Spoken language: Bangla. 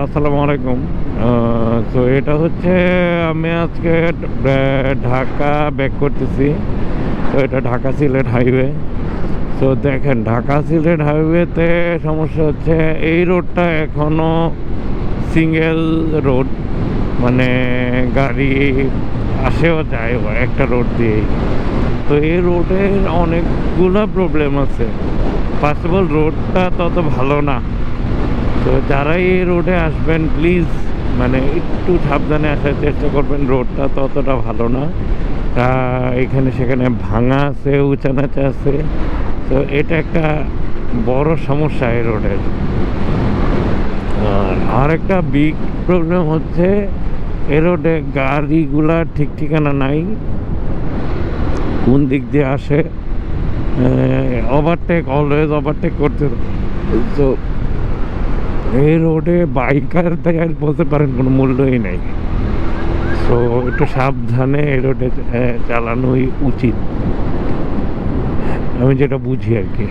আসসালামু আলাইকুম। তো এটা হচ্ছে আমি আজকে ঢাকা ব্যাক করতেছি। তো এটা ঢাকা সিলেট হাইওয়ে। তো দেখেন, ঢাকা সিলেট হাইওয়েতে সমস্যা হচ্ছে এই রোডটা এখনও সিঙ্গেল রোড, মানে গাড়ি আসেও যায় একটা রোড দিয়েই। তো এই রোডের অনেকগুলো প্রবলেম আছে। ফার্স্ট অফ অল, রোডটা তত ভালো না। তো যারাই এই রোডে আসবেন প্লিজ মানে একটু সাবধানে আসার চেষ্টা করবেন। রোডটা ততটা ভালো না, এখানে সেখানে ভাঙা আছে, উঁচানাচা আছে। তো এটা একটা বড় সমস্যা এই রোডের। আর একটা বিগ প্রবলেম হচ্ছে এই রোডে গাড়িগুলা ঠিক ঠিকানা নাই, কোন দিক দিয়ে আসে। ওভারটেক, অলওয়েজ ওভারটেক করতে। তো এই রোডে বাইকার আর বলতে পারেন কোনো মূল্যই নেই। সো একটু সাবধানে এই রোডে চালানোই উচিত, আমি যেটা বুঝি আর কি।